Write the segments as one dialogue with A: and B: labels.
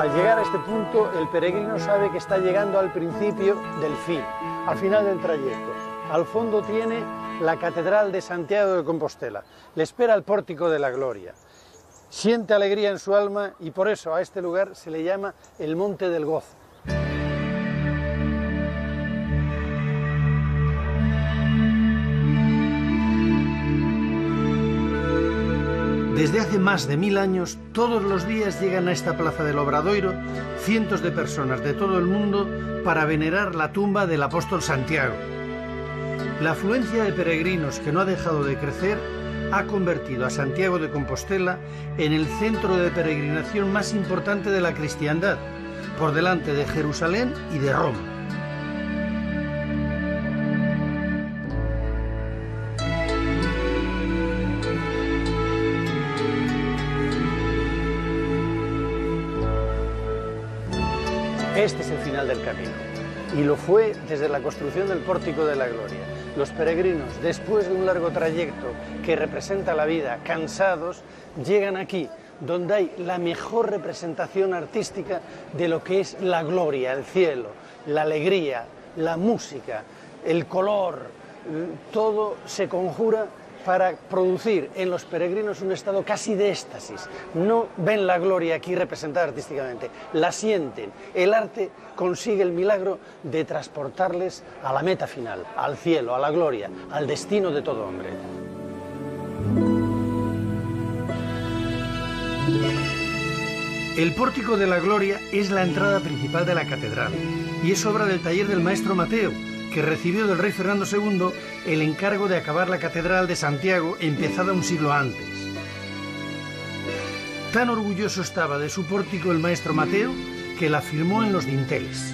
A: Al llegar a este punto, el peregrino sabe que está llegando al principio del fin, al final del trayecto. Al fondo tiene la Catedral de Santiago de Compostela. Le espera el Pórtico de la Gloria. Siente alegría en su alma y por eso a este lugar se le llama el Monte del Gozo. Desde hace más de 1000 años, todos los días llegan a esta plaza del Obradoiro cientos de personas de todo el mundo para venerar la tumba del apóstol Santiago. La afluencia de peregrinos, que no ha dejado de crecer, ha convertido a Santiago de Compostela en el centro de peregrinación más importante de la cristiandad, por delante de Jerusalén y de Roma. Este es el final del camino, y lo fue desde la construcción del Pórtico de la Gloria. Los peregrinos, después de un largo trayecto que representa la vida, cansados, llegan aquí, donde hay la mejor representación artística de lo que es la gloria, el cielo, la alegría, la música, el color, todo se conjura para producir en los peregrinos un estado casi de éxtasis. No ven la gloria aquí representada artísticamente, la sienten. El arte consigue el milagro de transportarles a la meta final, al cielo, a la gloria, al destino de todo hombre. El Pórtico de la Gloria es la entrada principal de la catedral y es obra del taller del maestro Mateo, que recibió del rey Fernando II el encargo de acabar la Catedral de Santiago, empezada un siglo antes. Tan orgulloso estaba de su pórtico el maestro Mateo que la firmó en los dinteles.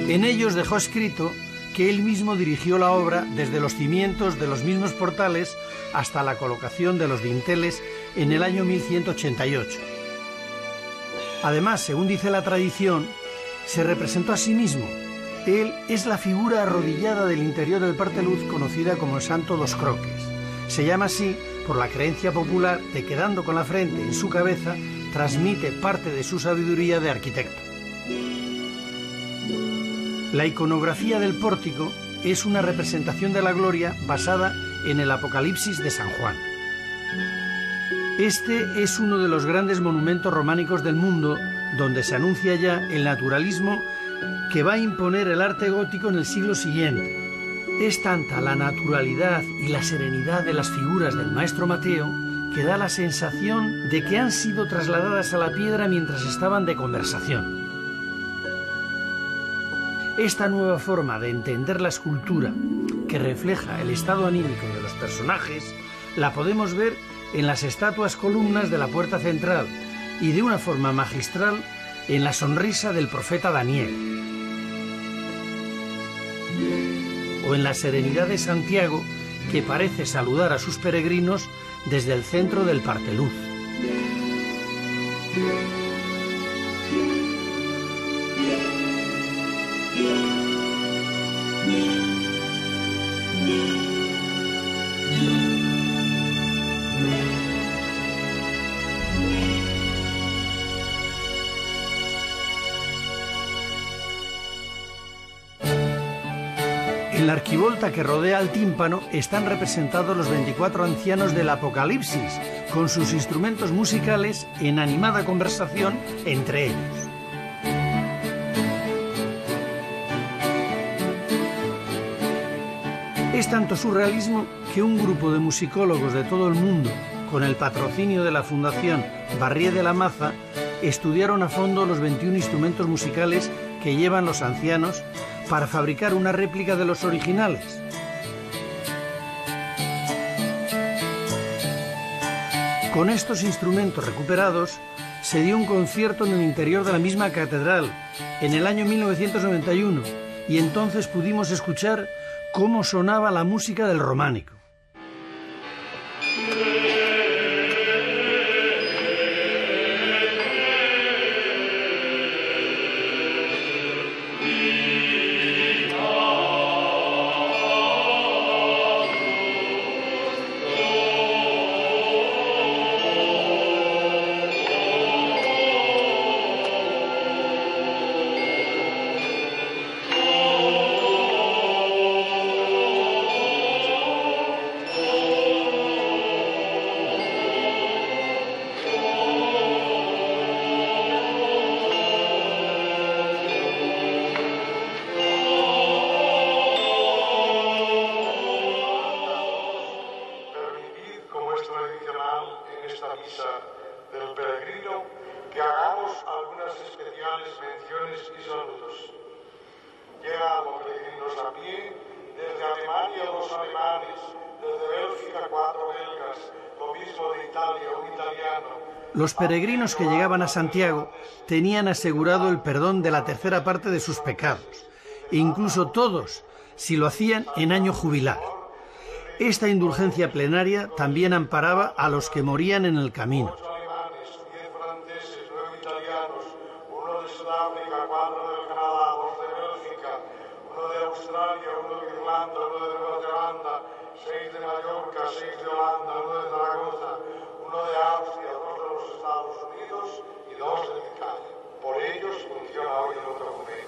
A: En ellos dejó escrito que él mismo dirigió la obra desde los cimientos de los mismos portales hasta la colocación de los dinteles en el año 1188. Además, según dice la tradición, se representó a sí mismo. Él es la figura arrodillada del interior del Parteluz, conocida como el Santo dos Croques. Se llama así por la creencia popular de que, dando con la frente en su cabeza, transmite parte de su sabiduría de arquitecto. La iconografía del pórtico es una representación de la gloria basada en el Apocalipsis de San Juan. Este es uno de los grandes monumentos románicos del mundo, donde se anuncia ya el naturalismo que va a imponer el arte gótico en el siglo siguiente. Es tanta la naturalidad y la serenidad de las figuras del maestro Mateo que da la sensación de que han sido trasladadas a la piedra mientras estaban de conversación. Esta nueva forma de entender la escultura, que refleja el estado anímico de los personajes, la podemos ver en las estatuas columnas de la puerta central y de una forma magistral en la sonrisa del profeta Daniel, o en la serenidad de Santiago, que parece saludar a sus peregrinos desde el centro del Parteluz. En la arquivolta que rodea al tímpano están representados los 24 ancianos del Apocalipsis, con sus instrumentos musicales en animada conversación entre ellos. Es tanto surrealismo que un grupo de musicólogos de todo el mundo, con el patrocinio de la Fundación Barrié de la Maza, estudiaron a fondo los 21 instrumentos musicales que llevan los ancianos para fabricar una réplica de los originales. Con estos instrumentos recuperados, se dio un concierto en el interior de la misma catedral en el año 1991 y entonces pudimos escuchar cómo sonaba la música del románico.
B: pie, desde Alemania 2 alemanes, desde Bélgica 4 belgas, lo mismo de Italia un italiano.
A: Los peregrinos que llegaban a Santiago tenían asegurado el perdón de la tercera parte de sus pecados, e incluso todos, si lo hacían en año jubilar. Esta indulgencia plenaria también amparaba a los que morían en el camino.
B: 8 alemanes, 10 franceses, 9 italianos, 1 de Sudáfrica, 4 del Canadá, 2 de Bélgica, 1 de Australia, 1 de Irlanda, 1 de Nueva Zelanda, 6 de Mallorca, 6 de Holanda, 1 de Zaragoza, 1 de Austria, 2 de los Estados Unidos y 2 de Italia. Por ellos funciona hoy el otro documento.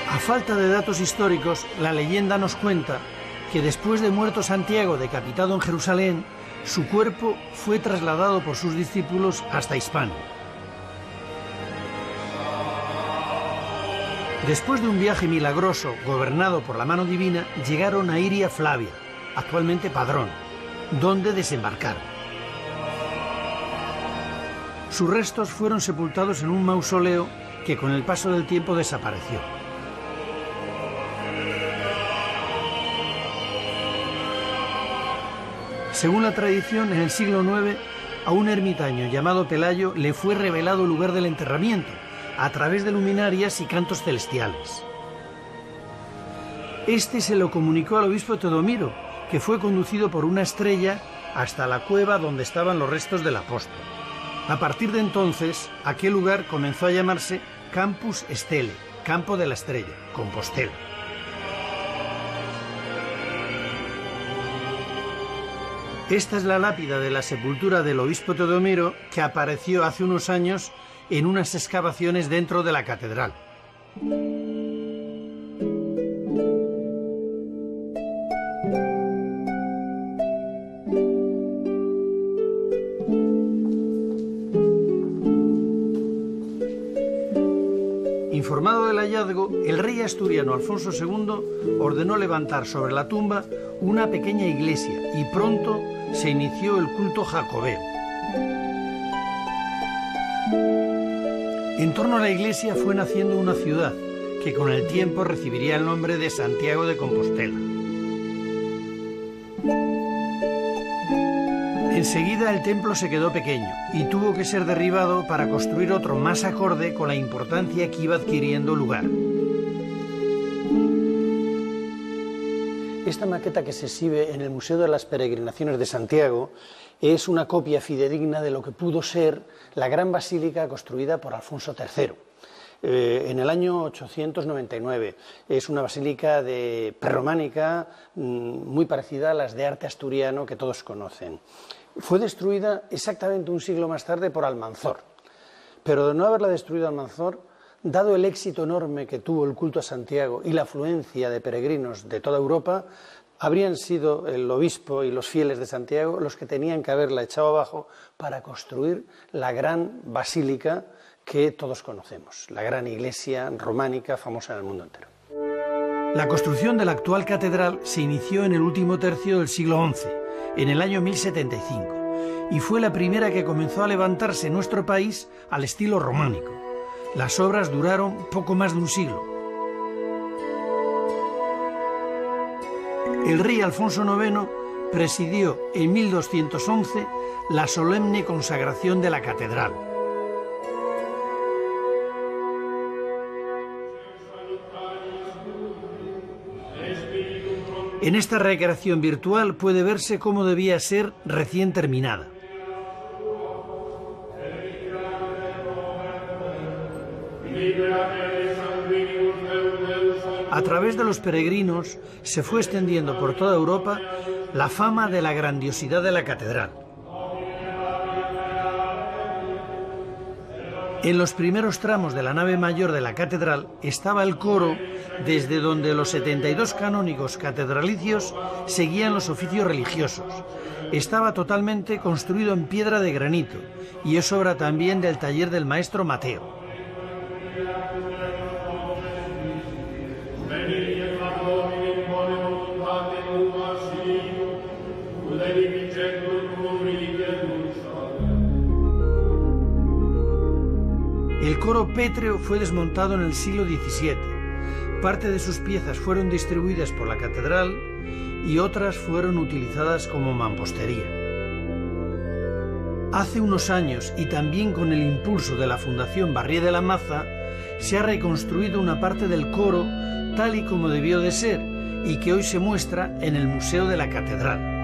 A: A falta de datos históricos, la leyenda nos cuenta que después de muerto Santiago decapitado en Jerusalén, su cuerpo fue trasladado por sus discípulos hasta Hispania. Después de un viaje milagroso gobernado por la mano divina, llegaron a Iria Flavia, actualmente Padrón, donde desembarcaron. Sus restos fueron sepultados en un mausoleo que con el paso del tiempo desapareció. Según la tradición, en el siglo IX, a un ermitaño llamado Pelayo le fue revelado el lugar del enterramiento, a través de luminarias y cantos celestiales. Este se lo comunicó al obispo Teodomiro, que fue conducido por una estrella hasta la cueva donde estaban los restos del apóstol. A partir de entonces, aquel lugar comenzó a llamarse Campus Stelae, Campo de la Estrella, Compostela. Esta es la lápida de la sepultura del obispo Teodomiro que apareció hace unos años en unas excavaciones dentro de la catedral. Informado del hallazgo, el rey asturiano Alfonso II ordenó levantar sobre la tumba una pequeña iglesia y pronto se inició el culto jacobeo. En torno a la iglesia fue naciendo una ciudad que con el tiempo recibiría el nombre de Santiago de Compostela. Enseguida el templo se quedó pequeño y tuvo que ser derribado para construir otro más acorde con la importancia que iba adquiriendo lugar. Esta maqueta que se exhibe en el Museo de las Peregrinaciones de Santiago es una copia fidedigna de lo que pudo ser la gran basílica construida por Alfonso III. En el año 899. Es una basílica prerrománica muy parecida a las de arte asturiano que todos conocen. Fue destruida exactamente un siglo más tarde por Almanzor, pero de no haberla destruido Almanzor, dado el éxito enorme que tuvo el culto a Santiago y la afluencia de peregrinos de toda Europa, habrían sido el obispo y los fieles de Santiago los que tenían que haberla echado abajo para construir la gran basílica que todos conocemos, la gran iglesia románica famosa en el mundo entero. La construcción de la actual catedral se inició en el último tercio del siglo XI, en el año 1075, y fue la primera que comenzó a levantarse en nuestro país al estilo románico. Las obras duraron poco más de un siglo. El rey Alfonso IX presidió en 1211 la solemne consagración de la catedral. En esta recreación virtual puede verse cómo debía ser recién terminada. A través de los peregrinos se fue extendiendo por toda Europa la fama de la grandiosidad de la catedral. En los primeros tramos de la nave mayor de la catedral estaba el coro, desde donde los 72 canónigos catedralicios seguían los oficios religiosos. Estaba totalmente construido en piedra de granito y es obra también del taller del maestro Mateo. El coro pétreo fue desmontado en el siglo XVII. Parte de sus piezas fueron distribuidas por la catedral y otras fueron utilizadas como mampostería. Hace unos años, y también con el impulso de la Fundación Barrié de la Maza, se ha reconstruido una parte del coro tal y como debió de ser y que hoy se muestra en el Museo de la Catedral.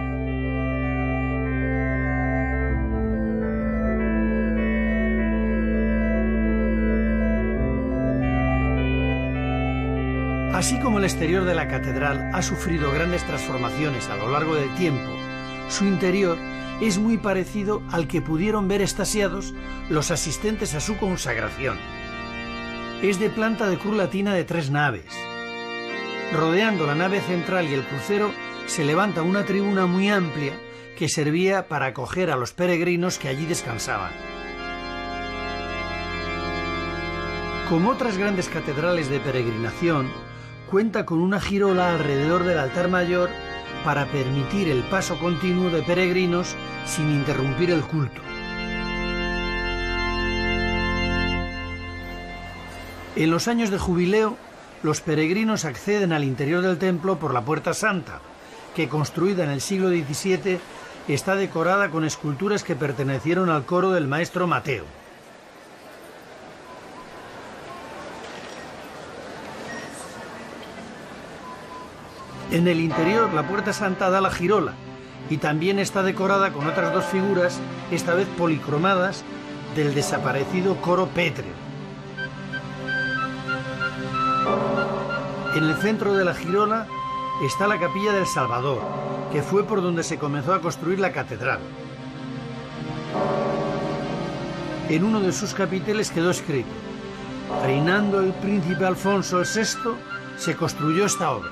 A: Así como el exterior de la catedral ha sufrido grandes transformaciones a lo largo del tiempo, su interior es muy parecido al que pudieron ver extasiados los asistentes a su consagración. Es de planta de cruz latina de 3 naves. Rodeando la nave central y el crucero se levanta una tribuna muy amplia que servía para acoger a los peregrinos que allí descansaban. Como otras grandes catedrales de peregrinación, cuenta con una girola alrededor del altar mayor para permitir el paso continuo de peregrinos sin interrumpir el culto. En los años de jubileo, los peregrinos acceden al interior del templo por la Puerta Santa, que construida en el siglo XVII está decorada con esculturas que pertenecieron al coro del maestro Mateo. En el interior, la Puerta Santa da la girola y también está decorada con otras 2 figuras, esta vez policromadas, del desaparecido coro pétreo. En el centro de la girola está la Capilla del Salvador, que fue por donde se comenzó a construir la catedral. En uno de sus capiteles quedó escrito: reinando el príncipe Alfonso VI, se construyó esta obra.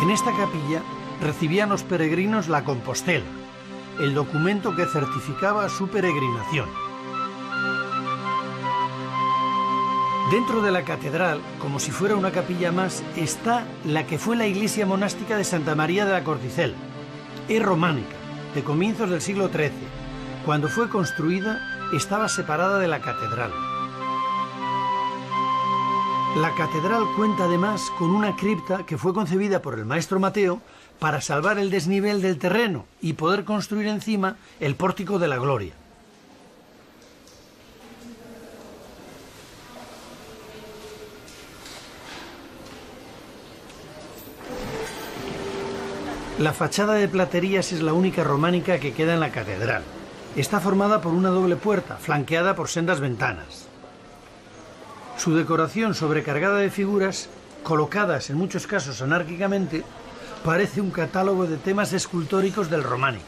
A: En esta capilla recibían los peregrinos la Compostela, el documento que certificaba su peregrinación. Dentro de la catedral, como si fuera una capilla más, está la que fue la iglesia monástica de Santa María de la Corticel. Es románica, de comienzos del siglo XIII. Cuando fue construida, estaba separada de la catedral. La catedral cuenta además con una cripta que fue concebida por el maestro Mateo para salvar el desnivel del terreno y poder construir encima el pórtico de la gloria. La fachada de platerías es la única románica que queda en la catedral. Está formada por una doble puerta, flanqueada por sendas ventanas. Su decoración sobrecargada de figuras, colocadas en muchos casos anárquicamente, parece un catálogo de temas escultóricos del románico.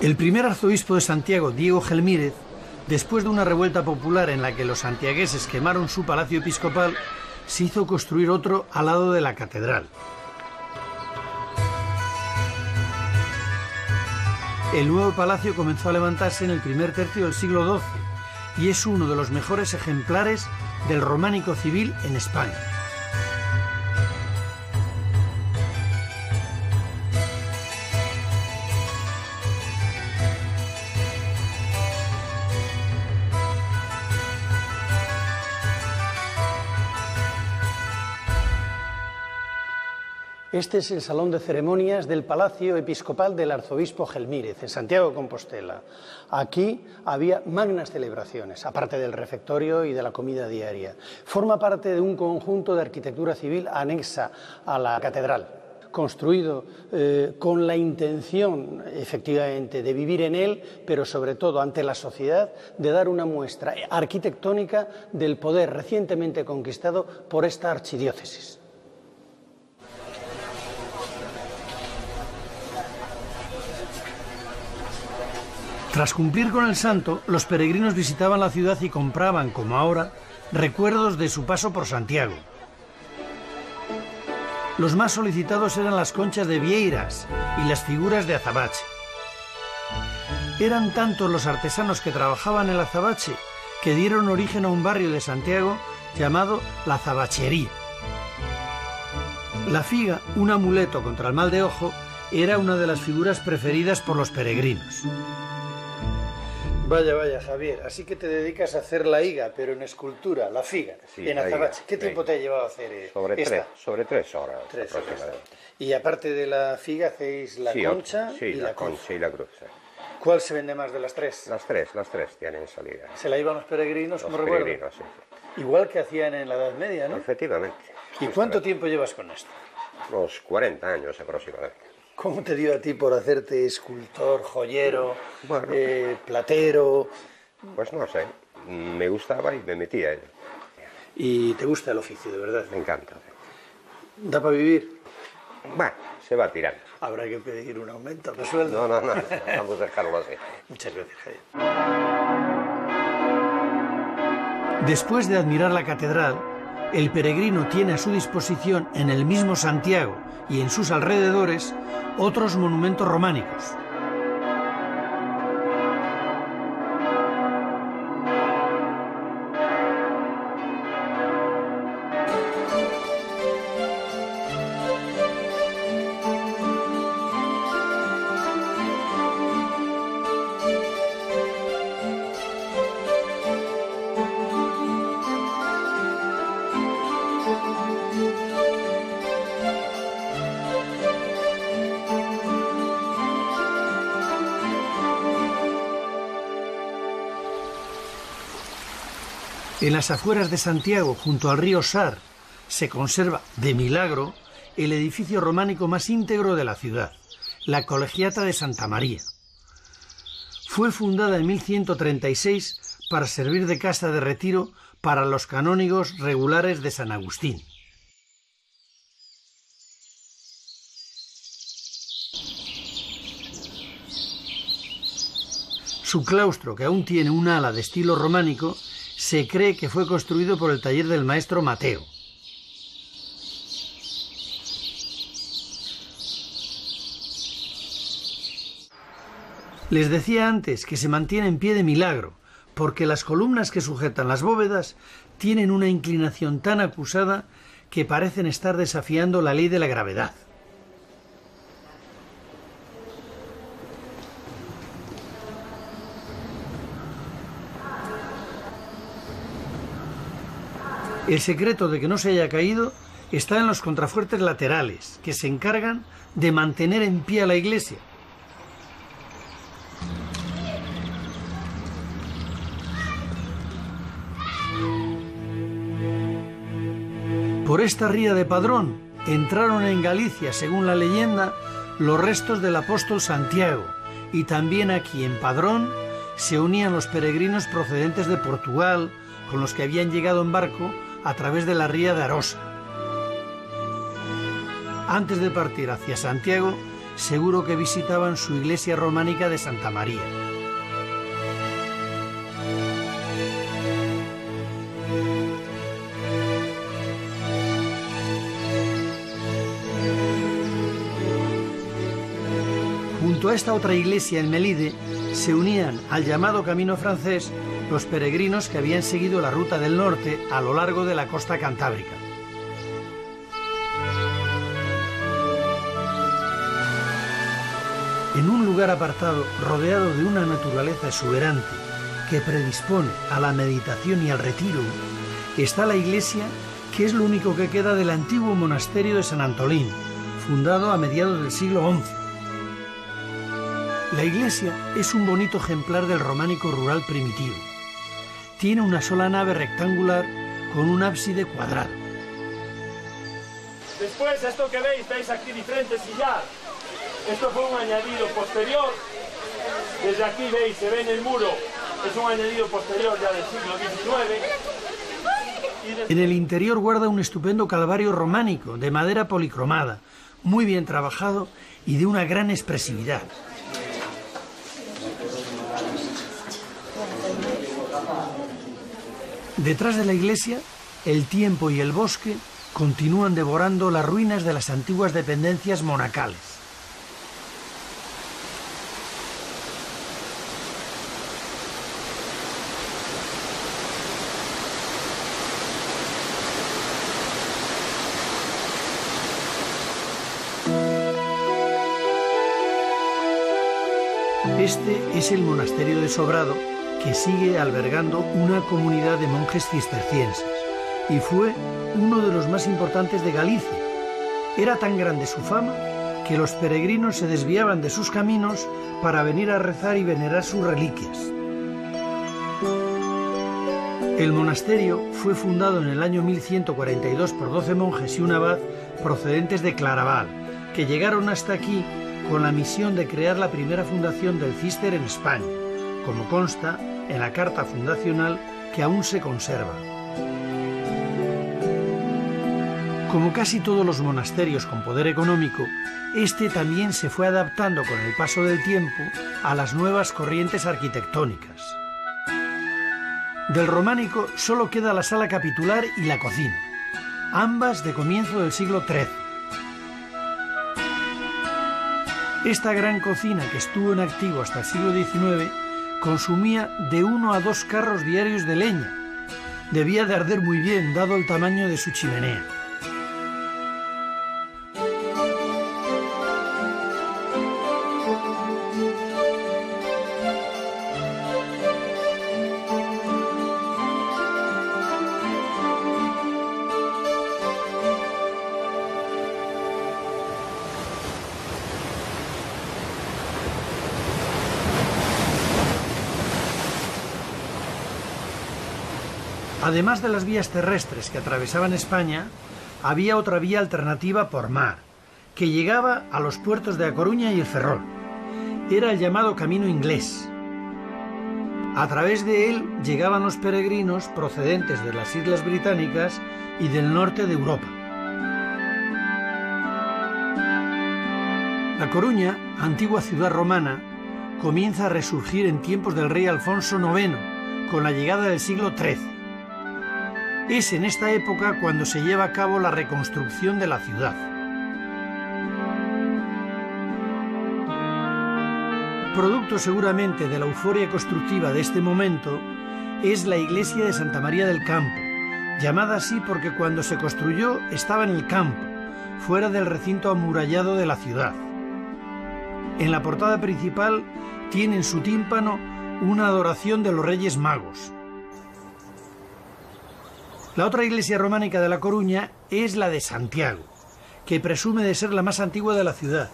A: El primer arzobispo de Santiago, Diego Gelmírez, después de una revuelta popular en la que los santiagueses quemaron su palacio episcopal, se hizo construir otro al lado de la catedral. El nuevo palacio comenzó a levantarse en el primer tercio del siglo XII y es uno de los mejores ejemplares del románico civil en España. Este es el salón de ceremonias del Palacio Episcopal del Arzobispo Gelmírez, en Santiago de Compostela. Aquí había magnas celebraciones, aparte del refectorio y de la comida diaria. Forma parte de un conjunto de arquitectura civil anexa a la catedral, construido con la intención, efectivamente, de vivir en él, pero sobre todo ante la sociedad, de dar una muestra arquitectónica del poder recientemente conquistado por esta archidiócesis. Tras cumplir con el santo, los peregrinos visitaban la ciudad y compraban, como ahora, recuerdos de su paso por Santiago. Los más solicitados eran las conchas de Vieiras y las figuras de azabache. Eran tantos los artesanos que trabajaban el azabache que dieron origen a un barrio de Santiago llamado la Azabachería. La figa, un amuleto contra el mal de ojo, era una de las figuras preferidas por los peregrinos. Vaya, vaya, Javier, así que te dedicas a hacer la higa, pero en escultura, la figa, sí, en azabache. ¿Qué tiempo te ha llevado a hacer
C: sobre 3 horas.
A: 3 horas. Y aparte de la figa, hacéis la concha y la cruz.
C: Sí, la cruz. Sí.
A: ¿Cuál se vende más de las tres?
C: Las tres tienen salida.
A: ¿Se la iban los peregrinos, como recuerdo?
C: Los peregrinos, sí.
A: Igual que hacían en la Edad Media, ¿no?
C: Efectivamente.
A: ¿Y cuánto tiempo llevas con esto?
C: Unos 40 años aproximadamente.
A: ¿Cómo te dio a ti por hacerte escultor, joyero, platero?
C: Pues no sé, me gustaba y me metí a ello.
A: ¿Y te gusta el oficio, de verdad?
C: Me encanta.
A: ¿Da para vivir?
C: Bueno, se va tirando.
A: Habrá que pedir un aumento de sueldo.
C: No, vamos a dejarlo así.
A: Muchas gracias, Javier. Después de admirar la catedral, el peregrino tiene a su disposición en el mismo Santiago y en sus alrededores otros monumentos románicos. En las afueras de Santiago, junto al río Sar, se conserva, de milagro, el edificio románico más íntegro de la ciudad, la Colegiata de Santa María. Fue fundada en 1136 para servir de casa de retiro para los canónigos regulares de San Agustín. Su claustro, que aún tiene un ala de estilo románico, se cree que fue construido por el taller del maestro Mateo. Les decía antes que se mantiene en pie de milagro, porque las columnas que sujetan las bóvedas tienen una inclinación tan acusada que parecen estar desafiando la ley de la gravedad. El secreto de que no se haya caído está en los contrafuertes laterales, que se encargan de mantener en pie a la iglesia. Por esta ría de Padrón entraron en Galicia, según la leyenda, los restos del apóstol Santiago, y también aquí en Padrón se unían los peregrinos procedentes de Portugal, con los que habían llegado en barco a través de la ría de Arosa. Antes de partir hacia Santiago, seguro que visitaban su iglesia románica de Santa María. Junto a esta otra iglesia en Melide se unían al llamado Camino Francés los peregrinos que habían seguido la ruta del norte a lo largo de la costa cantábrica. En un lugar apartado, rodeado de una naturaleza exuberante que predispone a la meditación y al retiro, está la iglesia, que es lo único que queda del antiguo monasterio de San Antolín, fundado a mediados del siglo XI. La iglesia es un bonito ejemplar del románico rural primitivo. Tiene una sola nave rectangular con un ábside cuadrado.
D: Después, esto que veis aquí diferentes sillar. Esto fue un añadido posterior. Desde aquí veis, se ve en el muro, es un añadido posterior ya del siglo XIX.
A: En el interior guarda un estupendo calvario románico de madera policromada, muy bien trabajado y de una gran expresividad. Detrás de la iglesia, el tiempo y el bosque continúan devorando las ruinas de las antiguas dependencias monacales. Este es el monasterio de Sobrado, que sigue albergando una comunidad de monjes cistercienses y fue uno de los más importantes de Galicia. Era tan grande su fama que los peregrinos se desviaban de sus caminos para venir a rezar y venerar sus reliquias. El monasterio fue fundado en el año 1142 por 12 monjes y un abad procedentes de Claraval, que llegaron hasta aquí con la misión de crear la primera fundación del Císter en España, como consta en la carta fundacional que aún se conserva. Como casi todos los monasterios con poder económico, este también se fue adaptando con el paso del tiempo a las nuevas corrientes arquitectónicas. Del románico solo queda la sala capitular y la cocina, ambas de comienzo del siglo XIII. Esta gran cocina, que estuvo en activo hasta el siglo XIX, consumía de 1 a 2 carros diarios de leña. Debía de arder muy bien, dado el tamaño de su chimenea. Además de las vías terrestres que atravesaban España, había otra vía alternativa por mar, que llegaba a los puertos de A Coruña y el Ferrol. Era el llamado Camino Inglés. A través de él llegaban los peregrinos procedentes de las Islas Británicas y del norte de Europa. A Coruña, antigua ciudad romana, comienza a resurgir en tiempos del rey Alfonso IX, con la llegada del siglo XIII. Es en esta época cuando se lleva a cabo la reconstrucción de la ciudad. Producto seguramente de la euforia constructiva de este momento es la iglesia de Santa María del Campo, llamada así porque cuando se construyó estaba en el campo, fuera del recinto amurallado de la ciudad. En la portada principal tiene en su tímpano una adoración de los Reyes Magos. La otra iglesia románica de La Coruña es la de Santiago, que presume de ser la más antigua de la ciudad,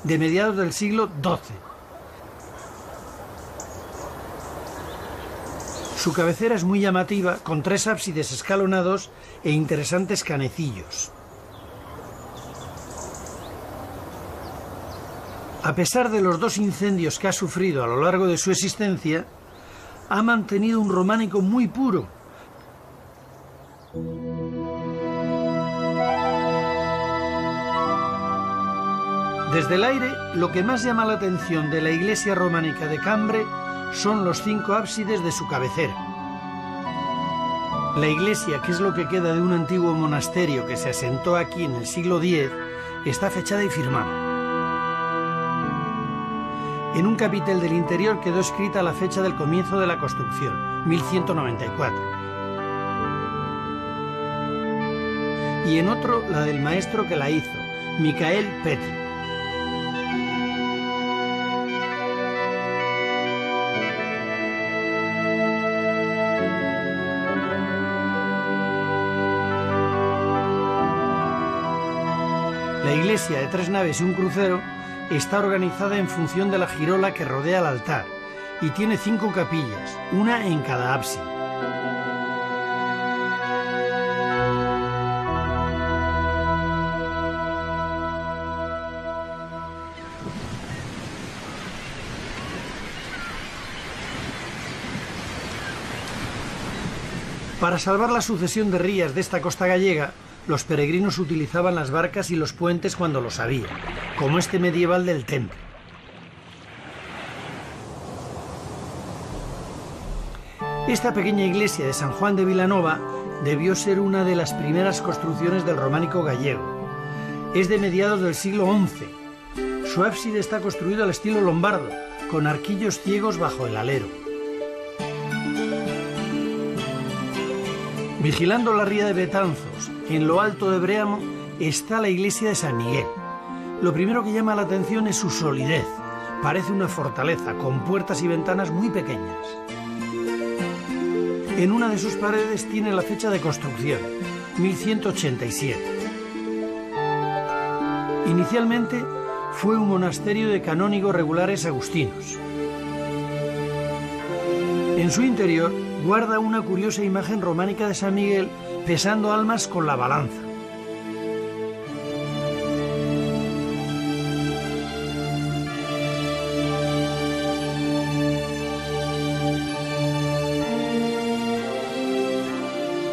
A: de mediados del siglo XII. Su cabecera es muy llamativa, con 3 ábsides escalonados e interesantes canecillos. A pesar de los 2 incendios que ha sufrido a lo largo de su existencia, ha mantenido un románico muy puro. Desde el aire, lo que más llama la atención de la iglesia románica de Cambre son los 5 ábsides de su cabecera. La iglesia, que es lo que queda de un antiguo monasterio que se asentó aquí en el siglo X, está fechada y firmada. En un capitel del interior quedó escrita la fecha del comienzo de la construcción, 1194. Y en otro la del maestro que la hizo, Michael Petri. La iglesia de 3 naves y un crucero está organizada en función de la girola que rodea el altar y tiene 5 capillas, una en cada ábside. Para salvar la sucesión de rías de esta costa gallega, los peregrinos utilizaban las barcas y los puentes cuando los había, como este medieval del Temple. Esta pequeña iglesia de San Juan de Vilanova debió ser una de las primeras construcciones del románico gallego. Es de mediados del siglo XI. Su ábside está construido al estilo lombardo, con arquillos ciegos bajo el alero. Vigilando la ría de Betanzos, en lo alto de Breamo, está la iglesia de San Miguel. Lo primero que llama la atención es su solidez. Parece una fortaleza, con puertas y ventanas muy pequeñas. En una de sus paredes tiene la fecha de construcción, 1187. Inicialmente fue un monasterio de canónigos regulares agustinos. En su interior guarda una curiosa imagen románica de San Miguel pesando almas con la balanza.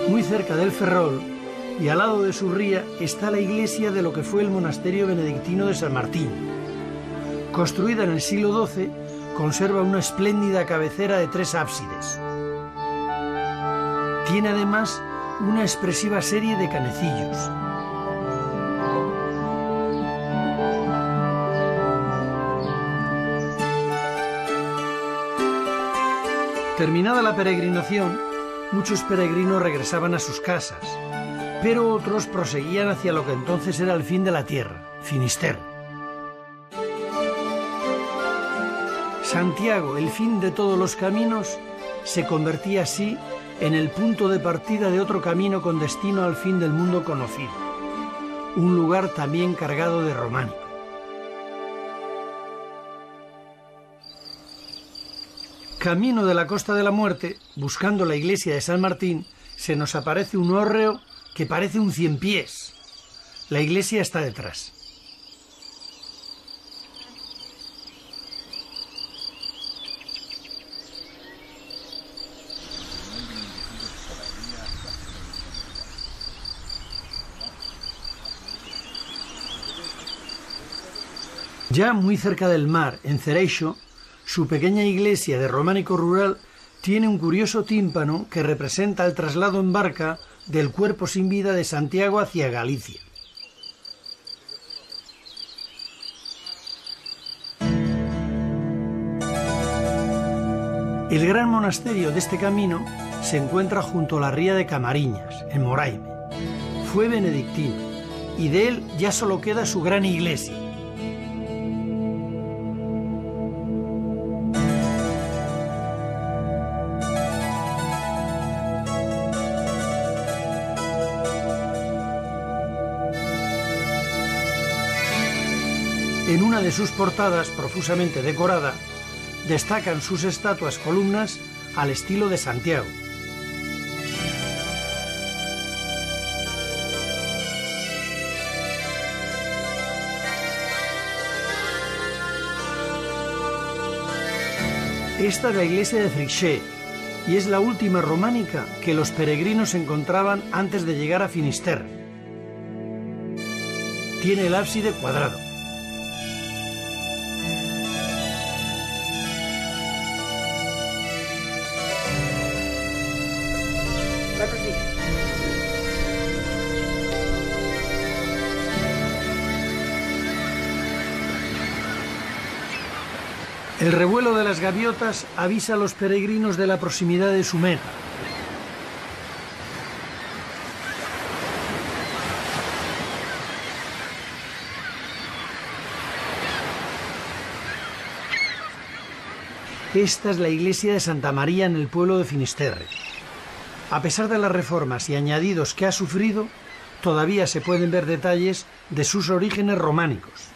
A: Muy cerca del Ferrol y al lado de su ría está la iglesia de lo que fue el monasterio benedictino de San Martín. Construida en el siglo XII, conserva una espléndida cabecera de 3 ábsides. Tiene además una expresiva serie de canecillos. Terminada la peregrinación, muchos peregrinos regresaban a sus casas, pero otros proseguían hacia lo que entonces era el fin de la tierra, Finisterre. Santiago, el fin de todos los caminos, se convertía así en el punto de partida de otro camino con destino al fin del mundo conocido, un lugar también cargado de románico. Camino de la Costa de la Muerte, buscando la iglesia de San Martín, se nos aparece un hórreo que parece un 100 pies. La iglesia está detrás. Ya muy cerca del mar, en Cereixo, su pequeña iglesia de románico rural tiene un curioso tímpano que representa el traslado en barca del cuerpo sin vida de Santiago hacia Galicia. El gran monasterio de este camino se encuentra junto a la ría de Camariñas, en Moraime. Fue benedictino y de él ya solo queda su gran iglesia. En una de sus portadas, profusamente decorada, destacan sus estatuas columnas al estilo de Santiago. Esta es la iglesia de Frixé y es la última románica que los peregrinos encontraban antes de llegar a Finisterre. Tiene el ábside cuadrado. El revuelo de las gaviotas avisa a los peregrinos de la proximidad de su meta. Esta es la iglesia de Santa María en el pueblo de Finisterre. A pesar de las reformas y añadidos que ha sufrido, todavía se pueden ver detalles de sus orígenes románicos.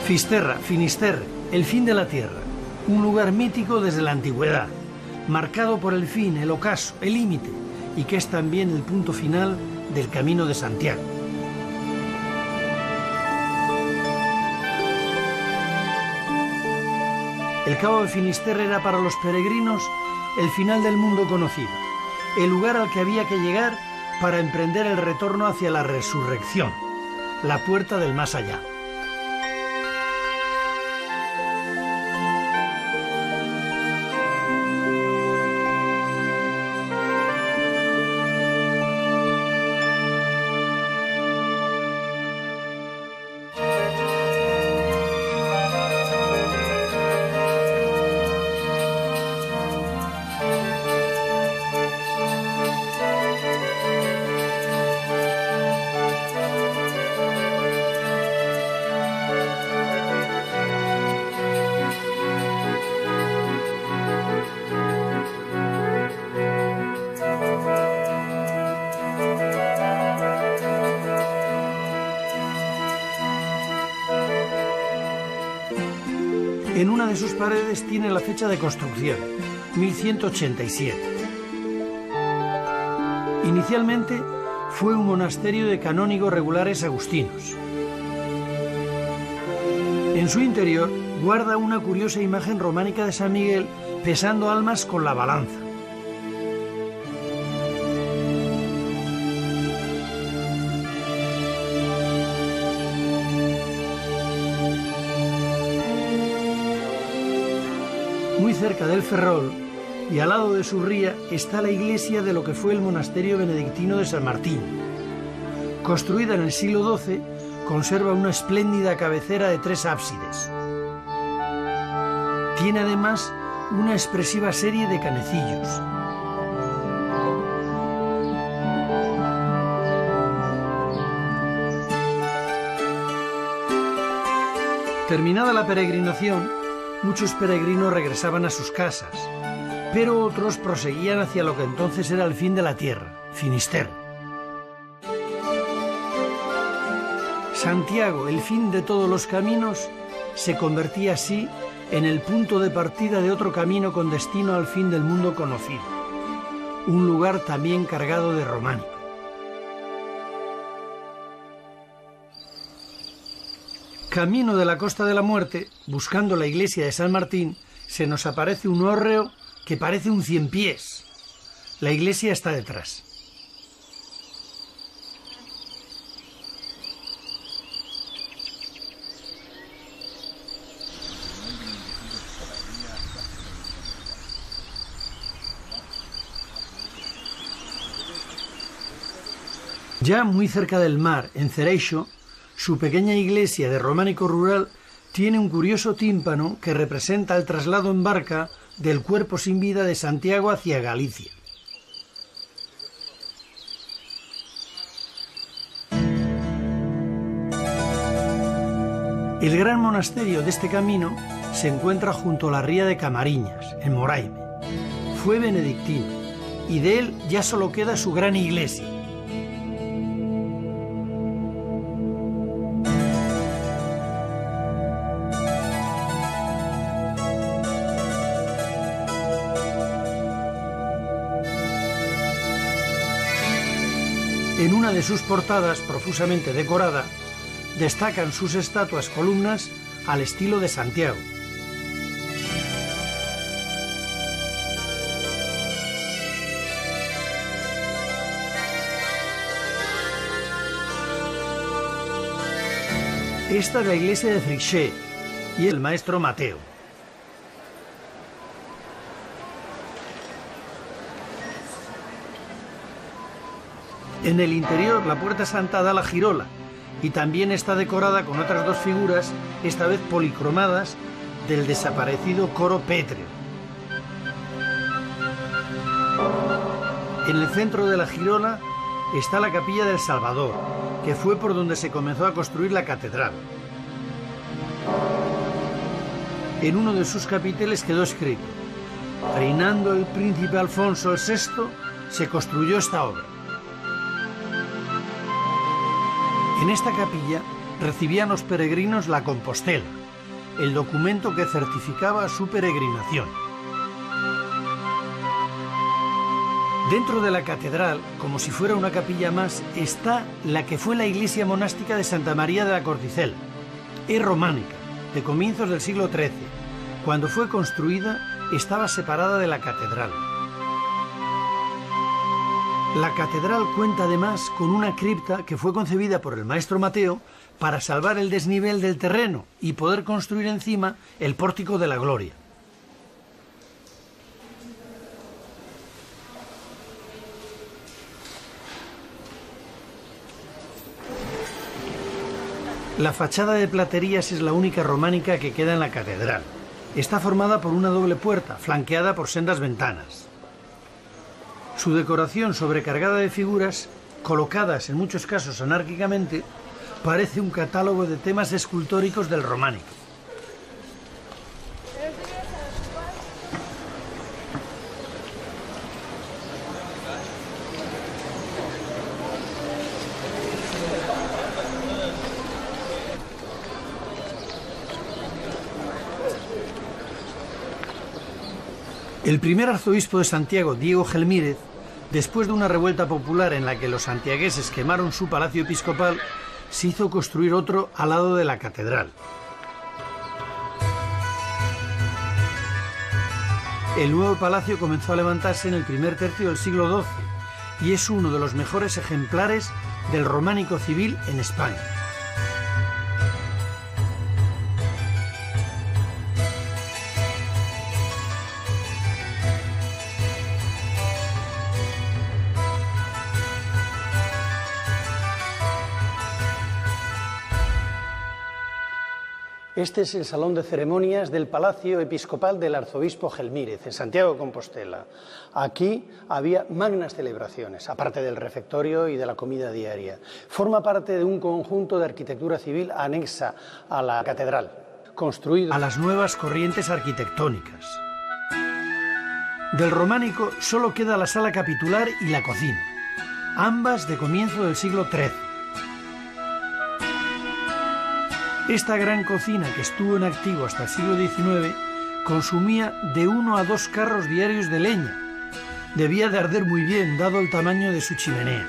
A: Fisterra, Finisterre, el fin de la tierra, un lugar mítico desde la antigüedad, marcado por el fin, el ocaso, el límite, y que es también el punto final del Camino de Santiago. El Cabo de Finisterre era para los peregrinos el final del mundo conocido, el lugar al que había que llegar para emprender el retorno hacia la resurrección, la puerta del más allá. En una de sus paredes tiene la fecha de construcción, 1187. Inicialmente fue un monasterio de canónigos regulares agustinos. En su interior guarda una curiosa imagen románica de San Miguel pesando almas con la balanza. Muy cerca del Ferrol y al lado de su ría está la iglesia de lo que fue el monasterio benedictino de San Martín. Construida en el siglo XII, conserva una espléndida cabecera de 3 ábsides. Tiene además una expresiva serie de canecillos. Terminada la peregrinación, muchos peregrinos regresaban a sus casas, pero otros proseguían hacia lo que entonces era el fin de la tierra, Finisterre. Santiago, el fin de todos los caminos, se convertía así en el punto de partida de otro camino con destino al fin del mundo conocido, un lugar también cargado de románico. Camino de la Costa de la Muerte, buscando la iglesia de San Martín, se nos aparece un hórreo que parece un 100 pies. La iglesia está detrás. Ya muy cerca del mar, en Cereixo, su pequeña iglesia de románico rural tiene un curioso tímpano que representa el traslado en barca del cuerpo sin vida de Santiago hacia Galicia. El gran monasterio de este camino se encuentra junto a la ría de Camariñas, en Moraime. Fue benedictino y de él ya solo queda su gran iglesia. En una de sus portadas, profusamente decorada, destacan sus estatuas columnas al estilo de Santiago. Esta es la iglesia de Frixet y el maestro Mateo. En el interior, la puerta santa da la girola y también está decorada con otras dos figuras, esta vez policromadas, del desaparecido coro pétreo. En el centro de la girola está la capilla del Salvador, que fue por donde se comenzó a construir la catedral. En uno de sus capiteles quedó escrito: reinando el príncipe Alfonso VI, se construyó esta obra. En esta capilla recibían los peregrinos la Compostela, el documento que certificaba su peregrinación. Dentro de la catedral, como si fuera una capilla más, está la que fue la iglesia monástica de Santa María de la Corticel. Es románica, de comienzos del siglo XIII. Cuando fue construida, estaba separada de la catedral. La catedral cuenta además con una cripta que fue concebida por el maestro Mateo para salvar el desnivel del terreno y poder construir encima el pórtico de la gloria. La fachada de platerías es la única románica que queda en la catedral. Está formada por una doble puerta, flanqueada por sendas ventanas. Su decoración sobrecargada de figuras, colocadas en muchos casos anárquicamente, parece un catálogo de temas escultóricos del románico. El primer arzobispo de Santiago, Diego Gelmírez, después de una revuelta popular en la que los santiagueses quemaron su palacio episcopal, se hizo construir otro al lado de la catedral. El nuevo palacio comenzó a levantarse en el primer tercio del siglo XII y es uno de los mejores ejemplares del románico civil en España. Este es el salón de ceremonias del Palacio Episcopal del Arzobispo Gelmírez, en Santiago de Compostela. Aquí había magnas celebraciones, aparte del refectorio y de la comida diaria. Forma parte de un conjunto de arquitectura civil anexa a la catedral, construido a las nuevas corrientes arquitectónicas. Del románico solo queda la sala capitular y la cocina, ambas de comienzo del siglo XIII. Esta gran cocina, que estuvo en activo hasta el siglo XIX, consumía de 1 a 2 carros diarios de leña. Debía de arder muy bien, dado el tamaño de su chimenea.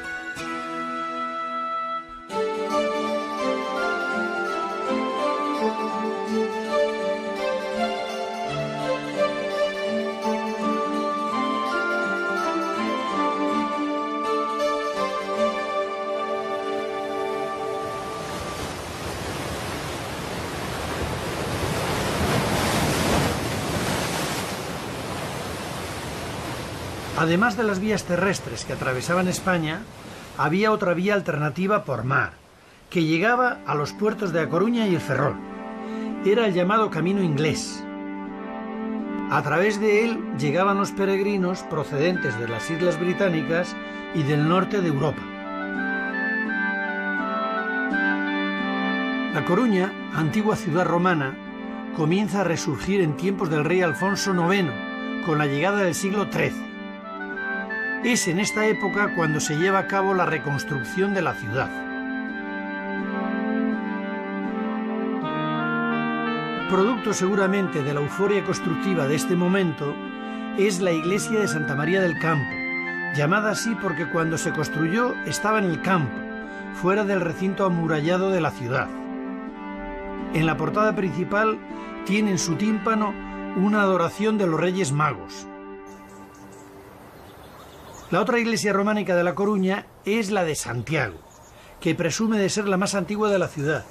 A: Además de las vías terrestres que atravesaban España, había otra vía alternativa por mar, que llegaba a los puertos de A Coruña y el Ferrol. Era el llamado Camino Inglés. A través de él llegaban los peregrinos procedentes de las Islas Británicas y del norte de Europa. La Coruña, antigua ciudad romana, comienza a resurgir en tiempos del rey Alfonso IX, con la llegada del siglo XIII. Es en esta época cuando se lleva a cabo la reconstrucción de la ciudad. Producto seguramente de la euforia constructiva de este momento es la iglesia de Santa María del Campo, llamada así porque cuando se construyó estaba en el campo, fuera del recinto amurallado de la ciudad. En la portada principal tiene en su tímpano una adoración de los Reyes Magos. La otra iglesia románica de La Coruña es la de Santiago, que presume de ser la más antigua de la ciudad.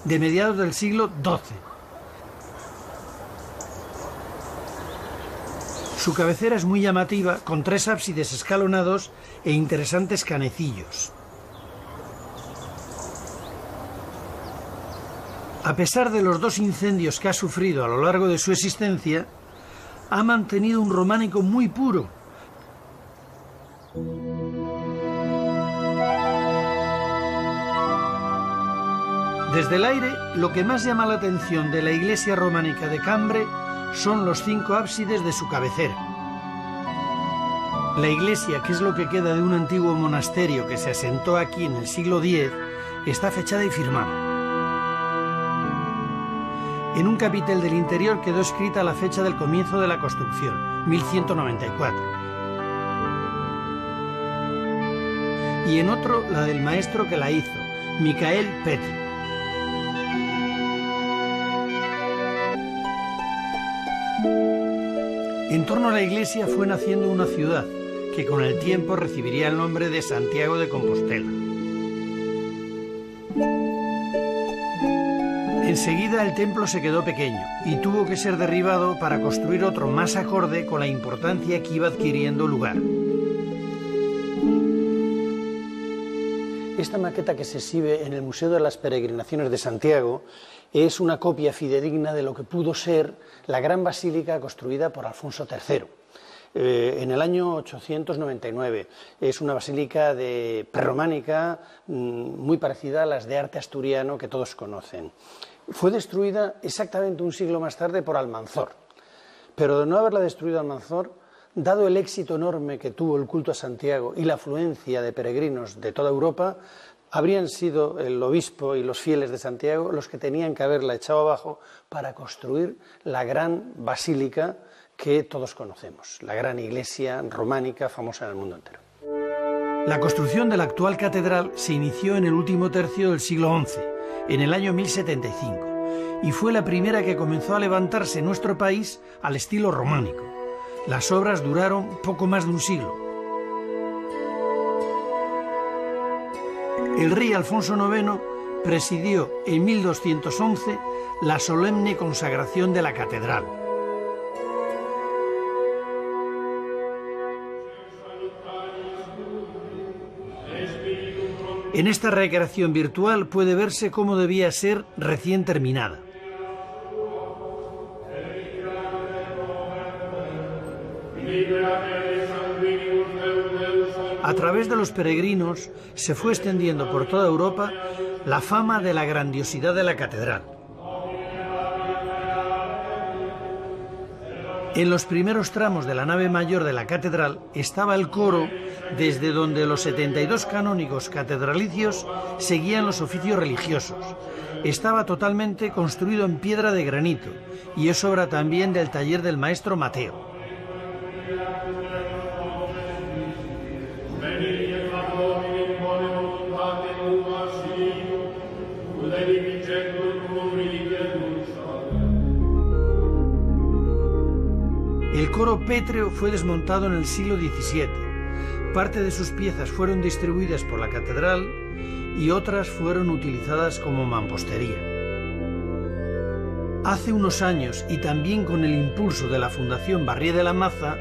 A: de mediados del siglo XII. Su cabecera es muy llamativa, con 3 ábsides escalonados e interesantes canecillos. A pesar de los 2 incendios que ha sufrido a lo largo de su existencia, ha mantenido un románico muy puro. Desde el aire, lo que más llama la atención de la iglesia románica de Cambre son los 5 ábsides de su cabecera. La iglesia, que es lo que queda de un antiguo monasterio que se asentó aquí en el siglo X, está fechada y firmada. En un capitel del interior quedó escrita la fecha del comienzo de la construcción, 1194. Y en otro la del maestro que la hizo, Michael Petri. En torno a la iglesia fue naciendo una ciudad que con el tiempo recibiría el nombre de Santiago de Compostela. Enseguida el templo se quedó pequeño y tuvo que ser derribado para construir otro más acorde con la importancia que iba adquiriendo lugar. Esta maqueta que se exhibe en el Museo de las Peregrinaciones de Santiago es una copia fidedigna de lo que pudo ser la gran basílica construida por Alfonso III. En el año 899. Es una basílica prerrománica muy parecida a las de arte asturiano que todos conocen. Fue destruida exactamente un siglo más tarde por Almanzor, pero de no haberla destruido Almanzor, dado el éxito enorme que tuvo el culto a Santiago y la afluencia de peregrinos de toda Europa, habrían sido el obispo y los fieles de Santiago los que tenían que haberla echado abajo para construir la gran basílica que todos conocemos, la gran iglesia románica famosa en el mundo entero. La construcción de la actual catedral se inició en el último tercio del siglo XI, en el año 1075, y fue la primera que comenzó a levantarse en nuestro país al estilo románico. Las obras duraron poco más de un siglo. El rey Alfonso IX presidió en 1211 la solemne consagración de la catedral. En esta recreación virtual puede verse cómo debía ser recién terminada. A través de los peregrinos se fue extendiendo por toda Europa la fama de la grandiosidad de la catedral. En los primeros tramos de la nave mayor de la catedral estaba el coro, desde donde los 72 canónigos catedralicios seguían los oficios religiosos. Estaba totalmente construido en piedra de granito y es obra también del taller del maestro Mateo. El coro pétreo fue desmontado en el siglo XVII. Parte de sus piezas fueron distribuidas por la catedral y otras fueron utilizadas como mampostería. Hace unos años, y también con el impulso de la Fundación Barrié de la Maza,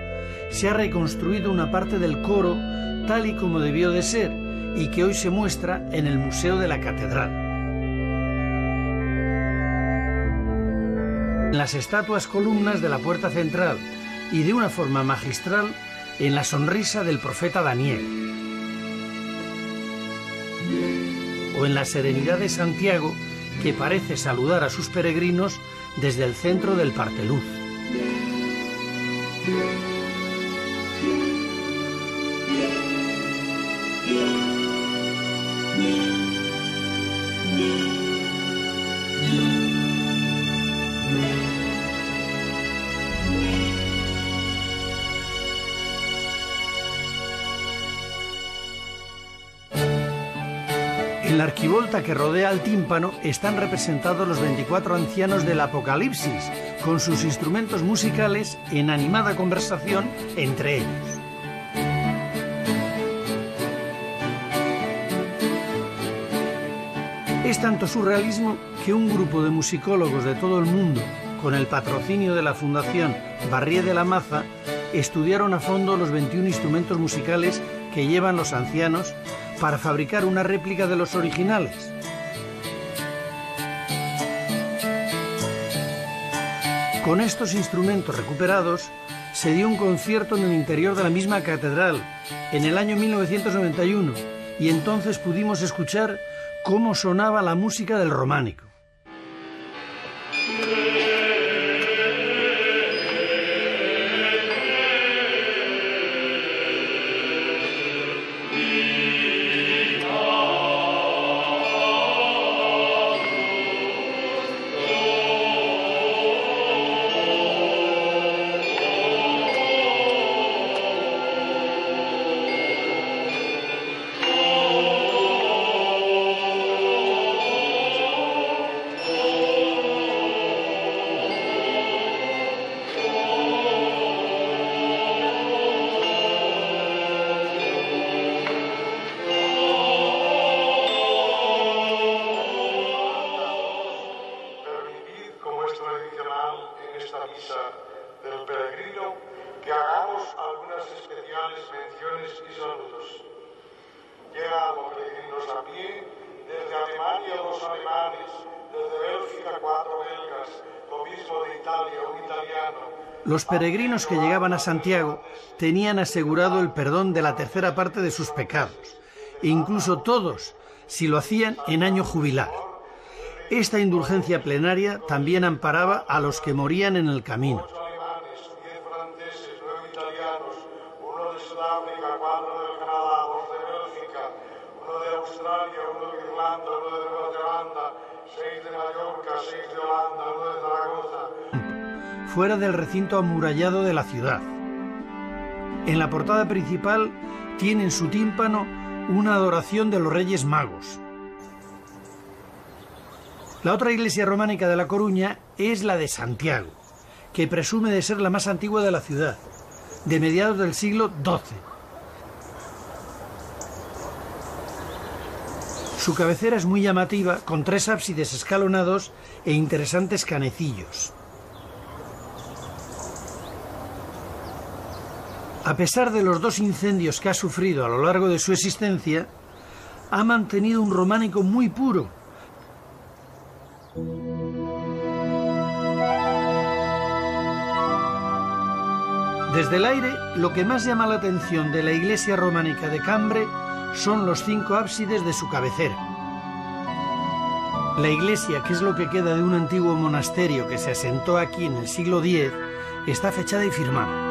A: se ha reconstruido una parte del coro tal y como debió de ser y que hoy se muestra en el Museo de la Catedral. En las estatuas columnas de la puerta central y de una forma magistral en la sonrisa del profeta Daniel, o en la serenidad de Santiago, que parece saludar a sus peregrinos desde el centro del Parteluz. En la arquivolta que rodea al tímpano están representados los 24 ancianos del Apocalipsis, con sus instrumentos musicales en animada conversación entre ellos. Es tanto surrealismo que un grupo de musicólogos de todo el mundo, con el patrocinio de la Fundación Barrié de la Maza, estudiaron a fondo los 21 instrumentos musicales que llevan los ancianos para fabricar una réplica de los originales. Con estos instrumentos recuperados, se dio un concierto en el interior de la misma catedral en el año 1991 y entonces pudimos escuchar cómo sonaba la música del románico.
B: del peregrino que hagamos algunas especiales menciones y saludos. Llegan los peregrinos a pie, desde Alemania 2 alemanes, desde Bélgica 4 belgas, lo mismo de Italia un italiano.
A: Los peregrinos que llegaban a Santiago tenían asegurado el perdón de la tercera parte de sus pecados, e incluso todos, si lo hacían en año jubilar. Esta indulgencia plenaria también amparaba a los que morían en el camino.
B: 8 alemanes, 10 franceses, 9 italianos, 1 de Sudáfrica, 4 del Canadá, 2 de Bélgica, 1 de Australia, 1 de Irlanda, 1 de Nueva Zelanda, 6 de Mallorca, 6 de Holanda, 1 de Zaragoza.
A: Fuera del recinto amurallado de la ciudad. En la portada principal tiene en su tímpano una adoración de los Reyes Magos. La otra iglesia románica de La Coruña es la de Santiago, que presume de ser la más antigua de la ciudad, de mediados del siglo XII. Su cabecera es muy llamativa, con 3 ábsides escalonados e interesantes canecillos. A pesar de los 2 incendios que ha sufrido a lo largo de su existencia, ha mantenido un románico muy puro. Desde el aire, lo que más llama la atención de la iglesia románica de Cambre son los 5 ábsides de su cabecera. La iglesia, que es lo que queda de un antiguo monasterio que se asentó aquí en el siglo X, está fechada y firmada.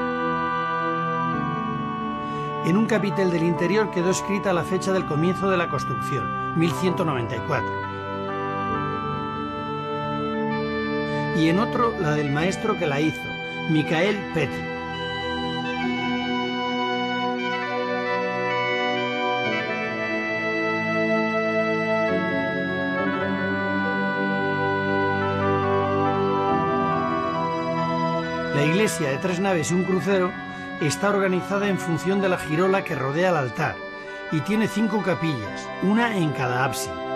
A: En un capitel del interior quedó escrita la fecha del comienzo de la construcción, 1194. Y en otro la del maestro que la hizo, Michael Petri. La iglesia de 3 naves y un crucero está organizada en función de la girola que rodea el altar y tiene 5 capillas, una en cada ábside.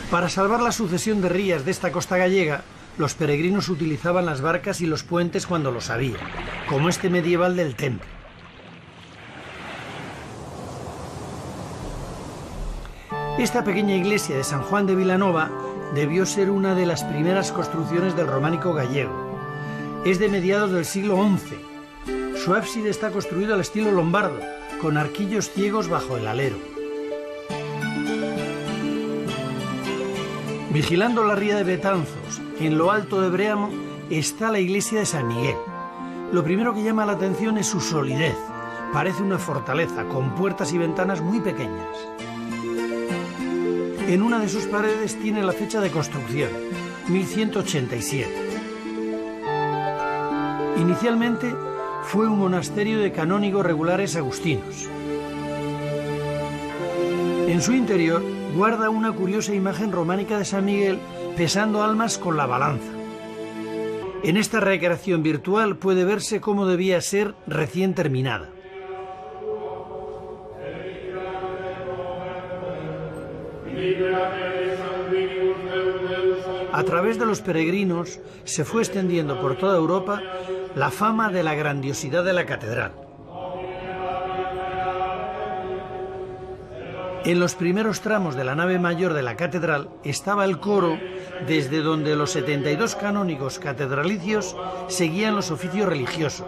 A: Para salvar la sucesión de rías de esta costa gallega, los peregrinos utilizaban las barcas y los puentes cuando los había, como este medieval del Temple. Esta pequeña iglesia de San Juan de Vilanova debió ser una de las primeras construcciones del románico gallego. Es de mediados del siglo XI. Su ábside está construido al estilo lombardo, con arquillos ciegos bajo el alero. Vigilando la ría de Betanzos, en lo alto de Breamo, está la iglesia de San Miguel. Lo primero que llama la atención es su solidez. Parece una fortaleza, con puertas y ventanas muy pequeñas. En una de sus paredes tiene la fecha de construcción, 1187. Inicialmente fue un monasterio de canónigos regulares agustinos. En su interior guarda una curiosa imagen románica de San Miguel pesando almas con la balanza. En esta recreación virtual puede verse cómo debía ser recién terminada. A través de los peregrinos se fue extendiendo por toda Europa la fama de la grandiosidad de la catedral. En los primeros tramos de la nave mayor de la catedral estaba el coro, desde donde los 72 canónigos catedralicios seguían los oficios religiosos.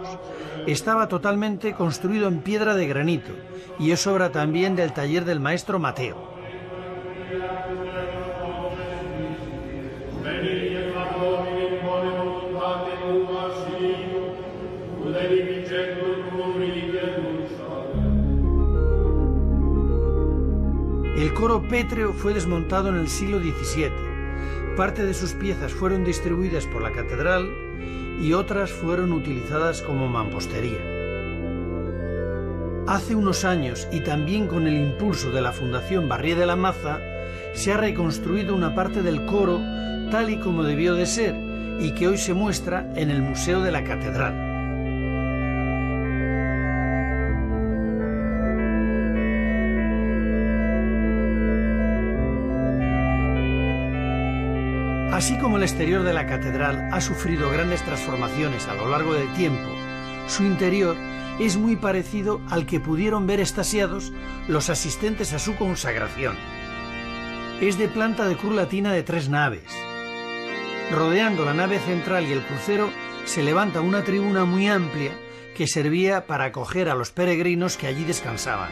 A: Estaba totalmente construido en piedra de granito y es obra también del taller del maestro Mateo. El coro pétreo fue desmontado en el siglo XVII. Parte de sus piezas fueron distribuidas por la catedral y otras fueron utilizadas como mampostería. Hace unos años, y también con el impulso de la Fundación Barrié de la Maza, se ha reconstruido una parte del coro tal y como debió de ser y que hoy se muestra en el Museo de la Catedral. Así como el exterior de la catedral ha sufrido grandes transformaciones a lo largo del tiempo, su interior es muy parecido al que pudieron ver extasiados los asistentes a su consagración. Es de planta de cruz latina de 3 naves. Rodeando la nave central y el crucero se levanta una tribuna muy amplia que servía para acoger a los peregrinos que allí descansaban.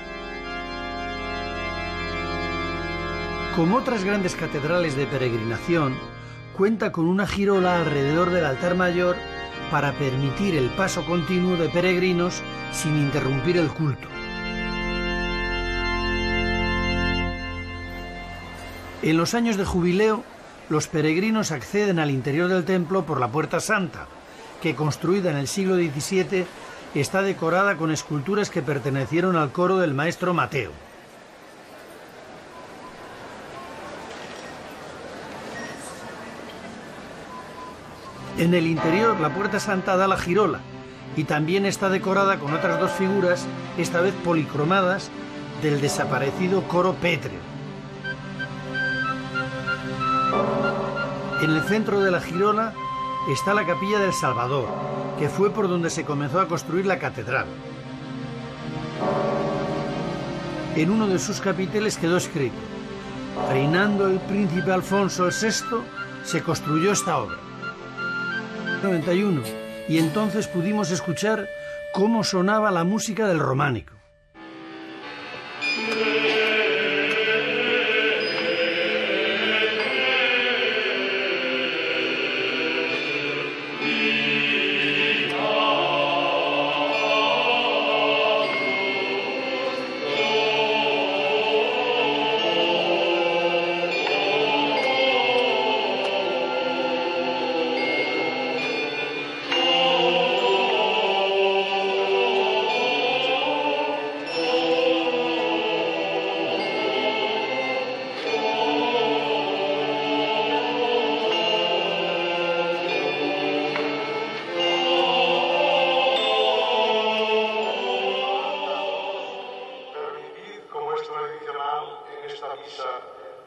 A: Como otras grandes catedrales de peregrinación, cuenta con una girola alrededor del altar mayor para permitir el paso continuo de peregrinos sin interrumpir el culto. En los años de jubileo, los peregrinos acceden al interior del templo por la Puerta Santa, que construida en el siglo XVII está decorada con esculturas que pertenecieron al coro del maestro Mateo. En el interior, la Puerta Santa da la girola y también está decorada con otras 2 figuras, esta vez policromadas, del desaparecido coro pétreo. En el centro de la girola está la Capilla del Salvador, que fue por donde se comenzó a construir la catedral. En uno de sus capiteles quedó escrito: reinando el príncipe Alfonso VI, se construyó esta obra. 91, y entonces pudimos escuchar cómo sonaba la música del románico.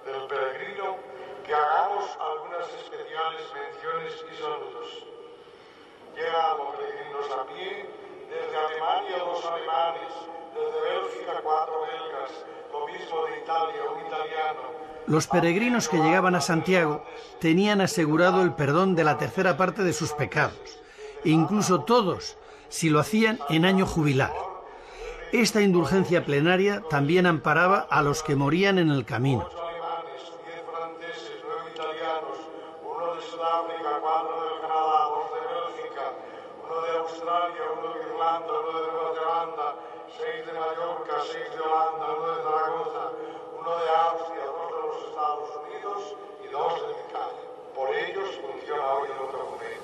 B: del peregrino que hagamos algunas especiales menciones y saludos. Llegan los peregrinos a pie, desde Alemania 2 alemanes, desde Bélgica 4 belgas, lo mismo de Italia un italiano.
A: Los peregrinos que llegaban a Santiago tenían asegurado el perdón de la tercera parte de sus pecados, e incluso todos, si lo hacían en año jubilar. Esta indulgencia plenaria también amparaba a los que morían en el camino.
B: 8 alemanes, 10 franceses, 9 italianos, 1 de Sudáfrica, 4 del Canadá, 2 de Bélgica, 1 de Australia, 1 de Irlanda, 1 de Nueva Zelanda, 6 de Mallorca, 6 de Holanda, 1 de Zaragoza, 1 de Austria, 2 de los Estados Unidos y 2 de Italia. Por ellos funciona hoy el otro convenio.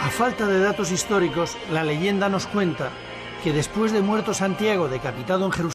A: A falta de datos históricos, la leyenda nos cuenta que después de muerto Santiago decapitado en Jerusalén,